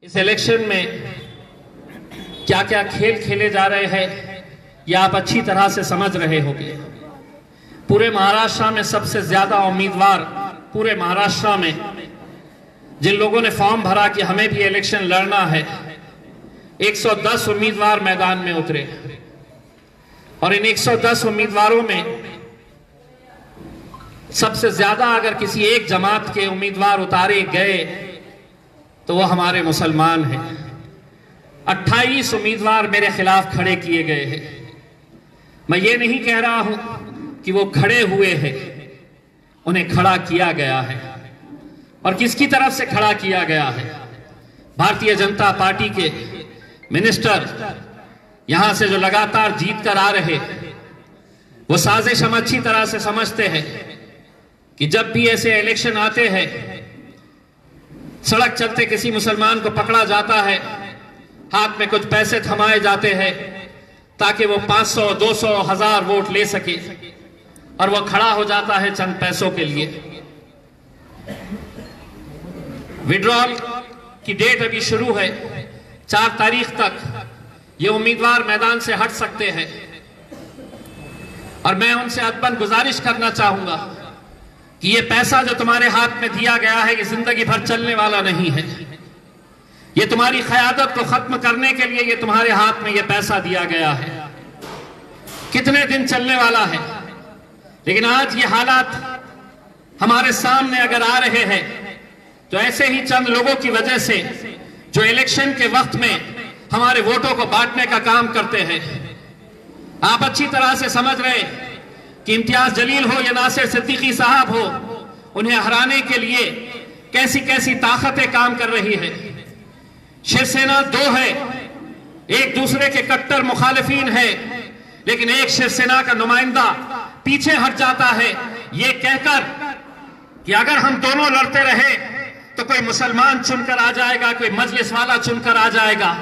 इस इलेक्शन में क्या क्या खेल खेले जा रहे हैं ये आप अच्छी तरह से समझ रहे होंगे। पूरे महाराष्ट्र में सबसे ज्यादा उम्मीदवार पूरे महाराष्ट्र में जिन लोगों ने फॉर्म भरा कि हमें भी इलेक्शन लड़ना है, 110 उम्मीदवार मैदान में उतरे और इन 110 उम्मीदवारों में सबसे ज्यादा अगर किसी एक जमात के उम्मीदवार उतारे गए तो वो हमारे मुसलमान हैं। 28 उम्मीदवार मेरे खिलाफ खड़े किए गए हैं। मैं ये नहीं कह रहा हूं कि वो खड़े हुए हैं, उन्हें खड़ा किया गया है। और किसकी तरफ से खड़ा किया गया है? भारतीय जनता पार्टी के मिनिस्टर यहां से जो लगातार जीत कर आ रहे, वो साजिश हम अच्छी तरह से समझते हैं कि जब भी ऐसे इलेक्शन आते हैं, सड़क चलते किसी मुसलमान को पकड़ा जाता है, हाथ में कुछ पैसे थमाए जाते हैं ताकि वो 500, 200, 1000 वोट ले सके और वो खड़ा हो जाता है चंद पैसों के लिए। विड्रॉल की डेट अभी शुरू है, 4 तारीख तक ये उम्मीदवार मैदान से हट सकते हैं और मैं उनसे अदबन गुजारिश करना चाहूंगा कि ये पैसा जो तुम्हारे हाथ में दिया गया है ये जिंदगी भर चलने वाला नहीं है। ये तुम्हारी क़यादत को खत्म करने के लिए ये तुम्हारे हाथ में ये पैसा दिया गया है। कितने दिन चलने वाला है, लेकिन आज ये हालात हमारे सामने अगर आ रहे हैं तो ऐसे ही चंद लोगों की वजह से जो इलेक्शन के वक्त में हमारे वोटों को बांटने का काम करते हैं। आप अच्छी तरह से समझ रहे कि इम्तियाज जलील हो या नासिर सिद्दीकी साहब हो, उन्हें हराने के लिए कैसी कैसी ताकतें काम कर रही है। शिवसेना 2 है, एक दूसरे के कट्टर मुखालिफिन है, लेकिन एक शिवसेना का नुमाइंदा पीछे हट जाता है ये कहकर कि अगर हम दोनों लड़ते रहे तो कोई मुसलमान चुनकर आ जाएगा, कोई मजलिस वाला चुनकर आ जाएगा।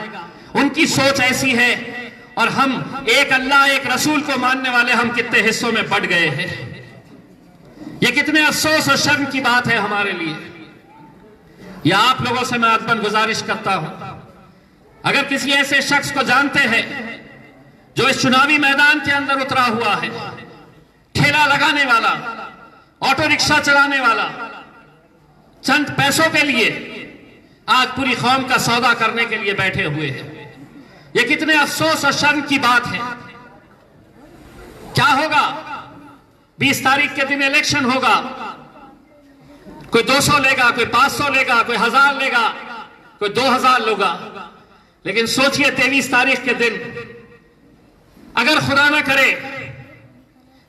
उनकी सोच ऐसी है और हम एक अल्लाह एक रसूल को मानने वाले हम कितने हिस्सों में बढ़ गए हैं। ये कितने अफसोस और शर्म की बात है हमारे लिए। या आप लोगों से मैं अदबन गुजारिश करता हूं, अगर किसी ऐसे शख्स को जानते हैं जो इस चुनावी मैदान के अंदर उतरा हुआ है, ठेला लगाने वाला, ऑटो रिक्शा चलाने वाला, चंद पैसों के लिए आज पूरी कौम का सौदा करने के लिए बैठे हुए हैं, ये कितने अफसोस और शर्म की बात है। क्या होगा? 20 तारीख के दिन इलेक्शन होगा, कोई 200 लेगा, कोई 500 लेगा, कोई 1000 लेगा, कोई 2000 लेगा। लेकिन सोचिए 23 तारीख के दिन अगर खुदा ना करे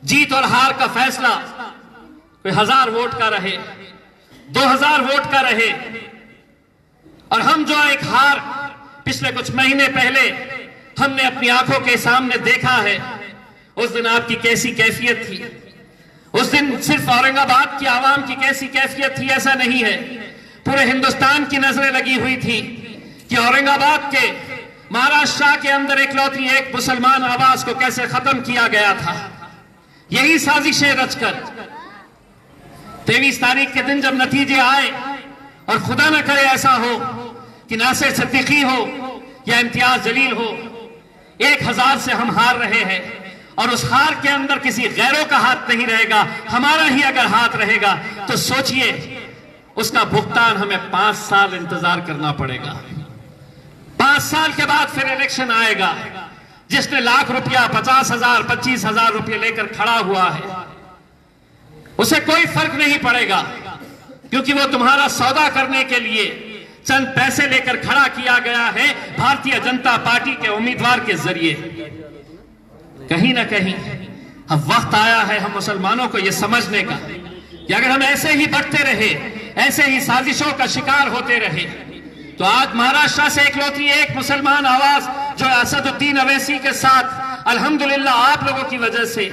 जीत और हार का फैसला कोई 1000 वोट का रहे, 2000 वोट का रहे और हम जो एक हार पिछले कुछ महीने पहले हमने अपनी आंखों के सामने देखा है, उस दिन आपकी कैसी कैफियत थी। उस दिन सिर्फ औरंगाबाद की आवाम की कैसी कैफियत थी ऐसा नहीं है, पूरे हिंदुस्तान की नजरें लगी हुई थी कि औरंगाबाद के महाराष्ट्र के अंदर इकलौती एक मुसलमान आवाज को कैसे खत्म किया गया था। यही साजिशें रचकर 23 तारीख के दिन जब नतीजे आए और खुदा न करे ऐसा हो कि नासिर सिद्दीकी हो या इम्तियाज जलील हो, 1000 से हम हार रहे हैं और उस हार के अंदर किसी गैरों का हाथ नहीं रहेगा, हमारा ही अगर हाथ रहेगा तो सोचिए उसका भुगतान हमें 5 साल इंतजार करना पड़ेगा। 5 साल के बाद फिर इलेक्शन आएगा। जिसने लाख रुपया, 50,000, 25,000 रुपये लेकर खड़ा हुआ है उसे कोई फर्क नहीं पड़ेगा, क्योंकि वो तुम्हारा सौदा करने के लिए चंद पैसे लेकर खड़ा किया गया है भारतीय जनता पार्टी के उम्मीदवार के जरिए। कहीं ना कहीं अब वक्त आया है हम मुसलमानों को यह समझने का कि अगर हम ऐसे ही बढ़ते रहे, ऐसे ही साजिशों का शिकार होते रहे, तो आज महाराष्ट्र से इकलौती एक मुसलमान आवाज जो असदुद्दीन अवैसी के साथ अल्हम्दुलिल्लाह आप लोगों की वजह से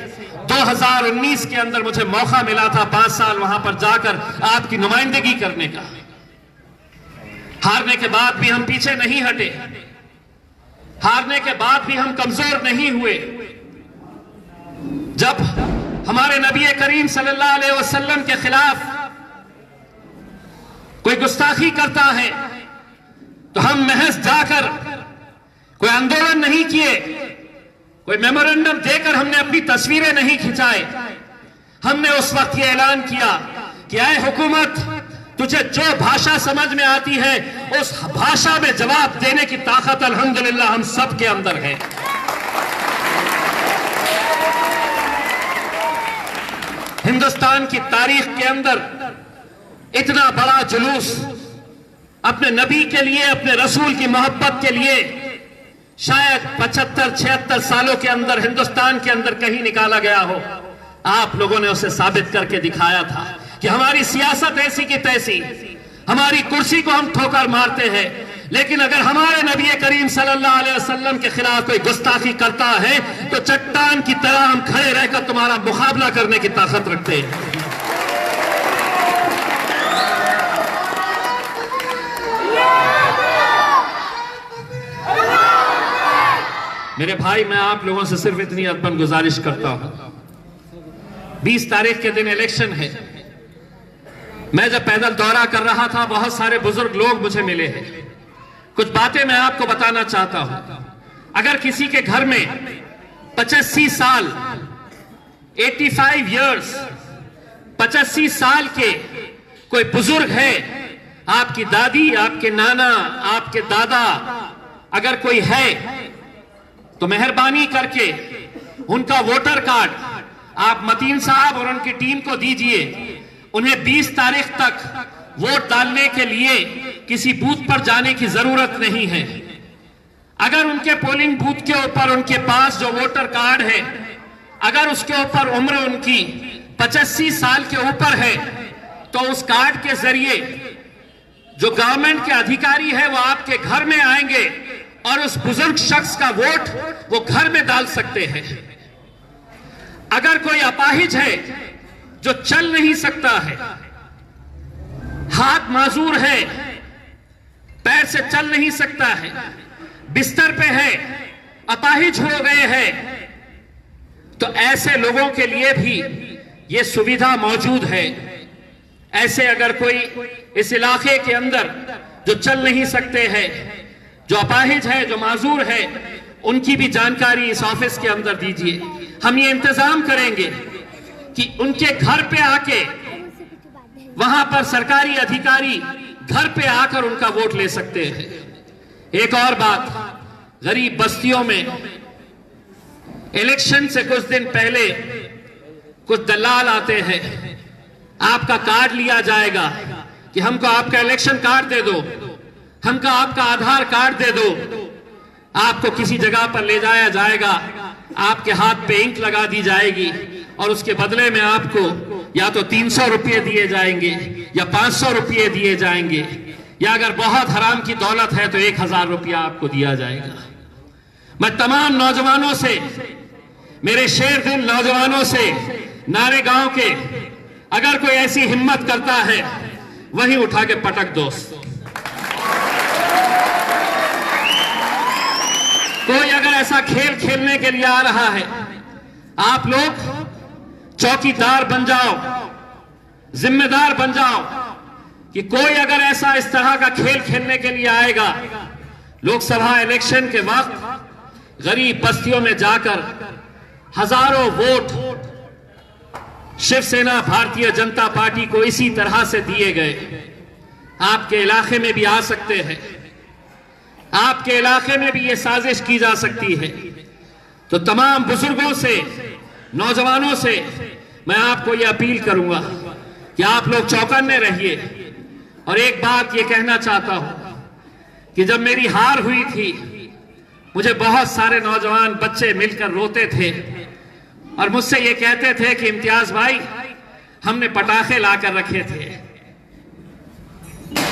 2019 के अंदर मुझे मौका मिला था 5 साल वहां पर जाकर आपकी नुमाइंदगी करने का। हारने के बाद भी हम पीछे नहीं हटे, हारने के बाद भी हम कमजोर नहीं हुए। जब हमारे नबी करीम सल्लल्लाहु अलैहि वसल्लम के खिलाफ कोई गुस्ताखी करता है तो हम महज जाकर कोई आंदोलन नहीं किए, कोई मेमोरेंडम देकर हमने अपनी तस्वीरें नहीं खिंचाए। हमने उस वक्त यह ऐलान किया कि ऐ हुकूमत, तुझे जो भाषा समझ में आती है उस भाषा में जवाब देने की ताकत अल्हम्दुलिल्लाह हम सब के अंदर है। हिंदुस्तान की तारीख के अंदर इतना बड़ा जुलूस अपने नबी के लिए, अपने रसूल की मोहब्बत के लिए शायद 75-76 सालों के अंदर हिंदुस्तान के अंदर कहीं निकाला गया हो। आप लोगों ने उसे साबित करके दिखाया था कि हमारी सियासत ऐसी की तैसी, हमारी कुर्सी को हम ठोकर मारते हैं, लेकिन अगर हमारे नबी करीम सल्लल्लाहु अलैहि वसल्लम के खिलाफ कोई गुस्ताखी करता है तो चट्टान की तरह हम खड़े रहकर तुम्हारा मुकाबला करने की ताकत रखते हैं। मेरे भाई, मैं आप लोगों से सिर्फ इतनी अदबन गुजारिश करता हूं, 20 तारीख के दिन इलेक्शन है। मैं जब पैदल दौरा कर रहा था, बहुत सारे बुजुर्ग लोग मुझे मिले हैं। कुछ बातें मैं आपको बताना चाहता हूं। अगर किसी के घर में 85 साल 85 इयर्स 85 साल के कोई बुजुर्ग है, आपकी दादी, आपके नाना, आपके दादा अगर कोई है, तो मेहरबानी करके उनका वोटर कार्ड आप मतीन साहब और उनकी टीम को दीजिए। उन्हें 20 तारीख तक वोट डालने के लिए किसी बूथ पर जाने की जरूरत नहीं है। अगर उनके पोलिंग बूथ के ऊपर उनके पास जो वोटर कार्ड है, अगर उसके ऊपर उम्र उनकी 85 साल के ऊपर है, तो उस कार्ड के जरिए जो गवर्नमेंट के अधिकारी है वो आपके घर में आएंगे और उस बुजुर्ग शख्स का वोट वो घर में डाल सकते हैं। अगर कोई अपाहिज है जो चल नहीं सकता है, हाथ माजूर है, पैर से चल नहीं सकता है, बिस्तर पे है, अपाहिज हो गए हैं, तो ऐसे लोगों के लिए भी यह सुविधा मौजूद है। ऐसे अगर कोई इस इलाके के अंदर जो चल नहीं सकते हैं, जो अपाहिज है, जो माजूर है, उनकी भी जानकारी इस ऑफिस के अंदर दीजिए। हम ये इंतजाम करेंगे कि उनके घर पे आके, वहां पर सरकारी अधिकारी घर पे आकर उनका वोट ले सकते हैं। एक और बात, गरीब बस्तियों में इलेक्शन से कुछ दिन पहले कुछ दलाल आते हैं, आपका कार्ड लिया जाएगा कि हमको आपका इलेक्शन कार्ड दे दो, हमको आपका आधार कार्ड दे दो। आपको किसी जगह पर ले जाया जाएगा, आपके हाथ पे इंक लगा दी जाएगी और उसके बदले में आपको या तो 300 रुपये दिए जाएंगे या 500 रुपये दिए जाएंगे, या अगर बहुत हराम की दौलत है तो 1000 रुपया आपको दिया जाएगा। मैं तमाम नौजवानों से, मेरे शेर दिल नौजवानों से, नारे गांव के, अगर कोई ऐसी हिम्मत करता है वहीं उठा के पटक दो। कोई अगर ऐसा खेल खेलने के लिए आ रहा है, आप लोग चौकीदार बन जाओ, जिम्मेदार बन जाओ कि कोई अगर ऐसा इस तरह का खेल खेलने के लिए आएगा, लोकसभा इलेक्शन के वक्त गरीब बस्तियों में जाकर हजारों वोट शिवसेना भारतीय जनता पार्टी को इसी तरह से दिए गए। आपके इलाके में भी आ सकते हैं, आपके इलाके में भी ये साजिश की जा सकती है। तो तमाम बुजुर्गों से, नौजवानों से मैं आपको ये अपील करूंगा कि आप लोग चौकन्ने रहिए। और एक बात ये कहना चाहता हूं कि जब मेरी हार हुई थी, मुझे बहुत सारे नौजवान बच्चे मिलकर रोते थे और मुझसे ये कहते थे कि इम्तियाज भाई, हमने पटाखे लाकर रखे थे।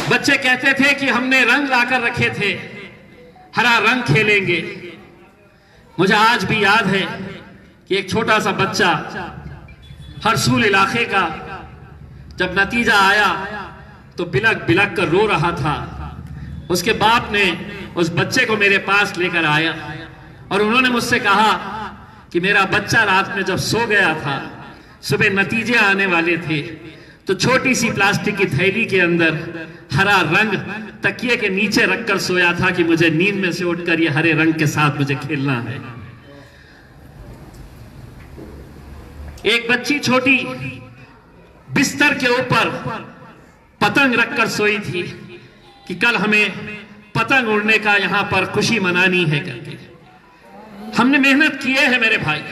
बच्चे कहते थे कि हमने रंग लाकर रखे थे, हरा रंग खेलेंगे। मुझे आज भी याद है कि एक छोटा सा बच्चा हरसूल इलाके का, जब नतीजा आया तो बिलक बिलक कर रो रहा था। उसके बाप ने उस बच्चे को मेरे पास लेकर आया और उन्होंने मुझसे कहा कि मेरा बच्चा रात में जब सो गया था, सुबह नतीजे आने वाले थे, तो छोटी सी प्लास्टिक की थैली के अंदर हरा रंग तकिए के नीचे रखकर सोया था कि मुझे नींद में से उठकर ये हरे रंग के साथ मुझे खेलना है। एक बच्ची छोटी बिस्तर के ऊपर पतंग रखकर सोई थी कि कल हमें पतंग उड़ने का यहां पर खुशी मनानी है करके। हमने मेहनत की है मेरे भाई,